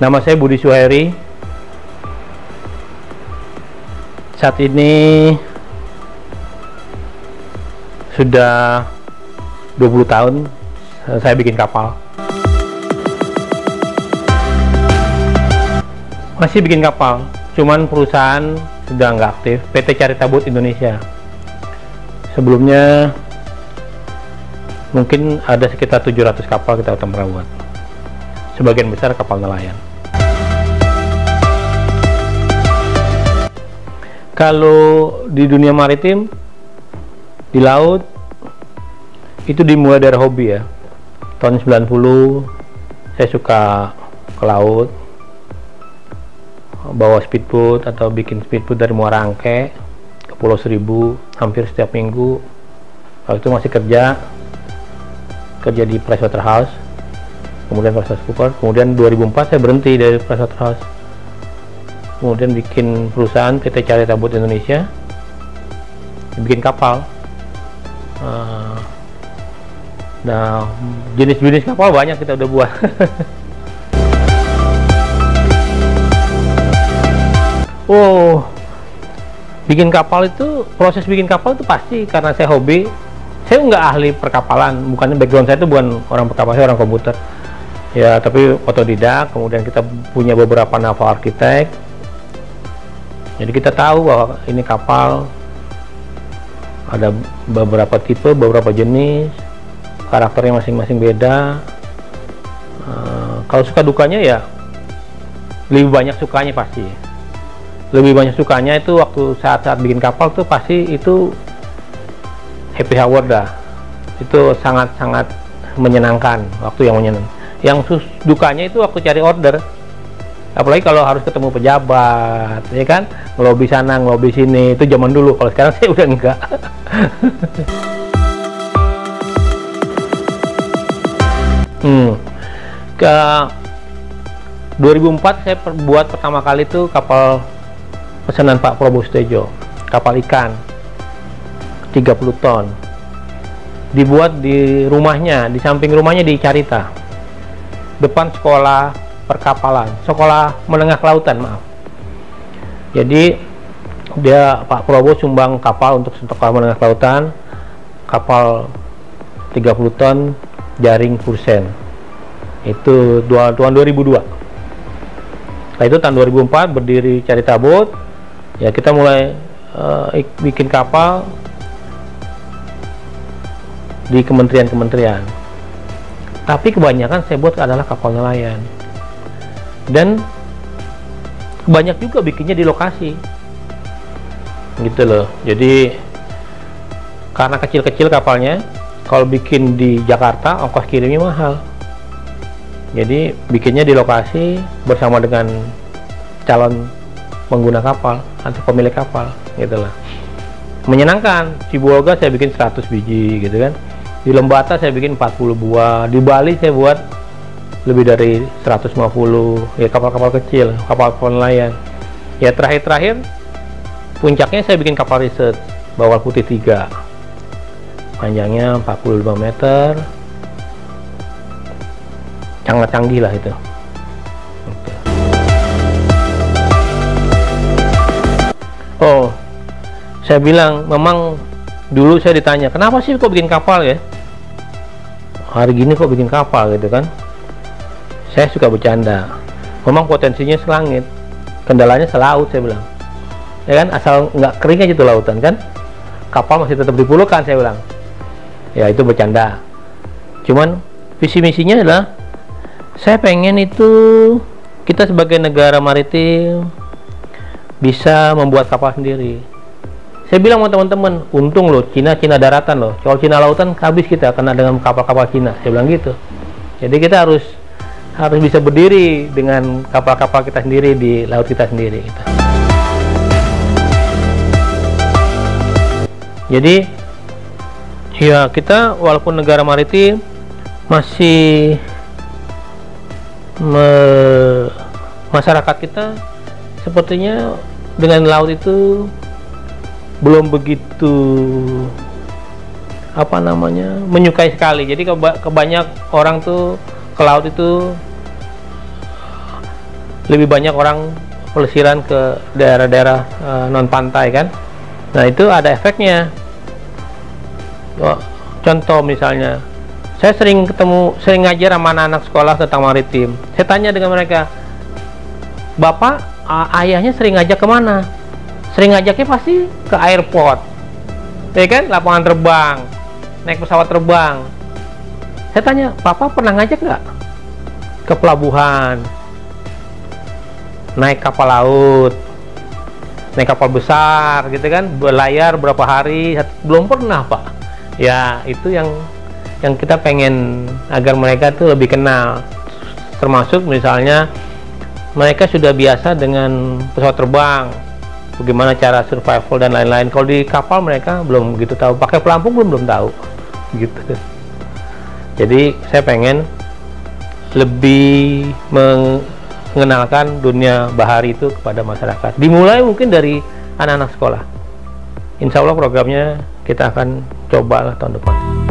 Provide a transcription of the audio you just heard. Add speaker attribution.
Speaker 1: Nama saya Budi Suhairi. Saat ini sudah 20 tahun saya bikin kapal. Masih bikin kapal, cuman perusahaan sudah nggak aktif. PT Carita Boat Indonesia. Sebelumnya mungkin ada sekitar 700 kapal kita pernah buat. Sebagian besar kapal nelayan. Kalau di dunia maritim, di laut, itu dimulai dari hobi ya. Tahun 90 saya suka ke laut, bawa speedboat atau bikin speedboat dari Muara Angke ke Pulau Seribu hampir setiap minggu. Waktu itu masih kerja di Pricewaterhouse, kemudian PricewaterhouseCoopers. Kemudian 2004 saya berhenti dari Pricewaterhouse, kemudian bikin perusahaan PT Carita Boat Indonesia, bikin kapal. Nah, jenis-jenis kapal banyak kita udah buat. Oh, bikin kapal itu, proses bikin kapal itu pasti karena saya hobi. Saya nggak ahli perkapalan, bukannya background saya itu bukan orang perkapalan, saya orang komputer. Ya, tapi otodidak. Kemudian kita punya beberapa naval arsitek. Jadi kita tahu bahwa ini kapal ada beberapa tipe, beberapa jenis, karakternya masing-masing beda. Kalau suka dukanya ya lebih banyak sukanya pasti. Lebih banyak sukanya itu waktu saat bikin kapal tuh pasti itu happy hour dah. Itu sangat-sangat menyenangkan, waktu yang menyenangkan. Yang dukanya itu waktu cari order. Apalagi kalau harus ketemu pejabat, ya kan, ngelobi sana ngelobi sini. Itu zaman dulu. Kalau sekarang saya udah enggak. Ke 2004 saya buat pertama kali itu kapal pesanan Pak Prabowo Sutejo, kapal ikan 30 ton. Dibuat di rumahnya, di samping rumahnya di Carita, depan sekolah perkapalan, sekolah menengah kelautan, maaf. Jadi dia Pak Prabowo sumbang kapal untuk sekolah menengah kelautan, kapal 30 ton jaring Fursen. Itu tahun 2002. Setelah itu tahun 2004 berdiri Carita Boat. Ya, kita mulai bikin kapal di kementerian-kementerian. Tapi kebanyakan saya buat adalah kapal nelayan. Dan banyak juga bikinnya di lokasi gitu loh. Jadi karena kecil-kecil kapalnya, kalau bikin di Jakarta ongkos kirimnya mahal. Jadi bikinnya di lokasi bersama dengan calon pengguna kapal atau pemilik kapal gitu lah. Menyenangkan. Di Bolga saya bikin 100 biji gitu kan. Di Lembata saya bikin 40 buah. Di Bali saya buat lebih dari 150, ya kapal-kapal kecil, kapal-kapal nelayan. Ya terakhir puncaknya saya bikin kapal riset bawal putih 3, panjangnya 45 meter, sangat canggih lah itu. Oh, saya bilang memang dulu saya ditanya kenapa sih kok bikin kapal ya, hari gini kok bikin kapal gitu kan. Saya suka bercanda, memang potensinya selangit, kendalanya selaut, saya bilang. Ya kan, asal nggak kering aja tuh lautan kan, kapal masih tetap dipulukan, saya bilang. Ya itu bercanda. Cuman visi misinya adalah saya pengen itu kita sebagai negara maritim bisa membuat kapal sendiri. Saya bilang sama teman-teman, untung loh Cina daratan loh, kalau Cina lautan habis kita kena dengan kapal-kapal Cina, saya bilang gitu. Jadi kita harus bisa berdiri dengan kapal-kapal kita sendiri di laut kita sendiri gitu. Jadi ya kita walaupun negara maritim masih masyarakat kita sepertinya dengan laut itu belum begitu menyukai sekali. Jadi kebanyak orang tuh ke laut itu lebih banyak orang pelesiran ke daerah-daerah non pantai kan. Nah itu ada efeknya. Contoh misalnya, saya sering ngajar sama anak-anak sekolah tentang maritim. Saya tanya dengan mereka, bapak ayahnya sering ngajak kemana? Sering ngajaknya pasti ke airport, ya kan, lapangan terbang, naik pesawat terbang. Saya tanya, papa pernah ngajak nggak ke pelabuhan, naik kapal laut, naik kapal besar gitu kan, berlayar berapa hari? Belum pernah, Pak. Ya itu yang kita pengen agar mereka tuh lebih kenal, termasuk misalnya mereka sudah biasa dengan pesawat terbang, bagaimana cara survival dan lain-lain. Kalau di kapal mereka belum begitu tahu, pakai pelampung belum tahu gitu. Jadi saya pengen lebih mengenalkan dunia bahari itu kepada masyarakat, dimulai mungkin dari anak-anak sekolah. Insya Allah programnya kita akan cobalah tahun depan.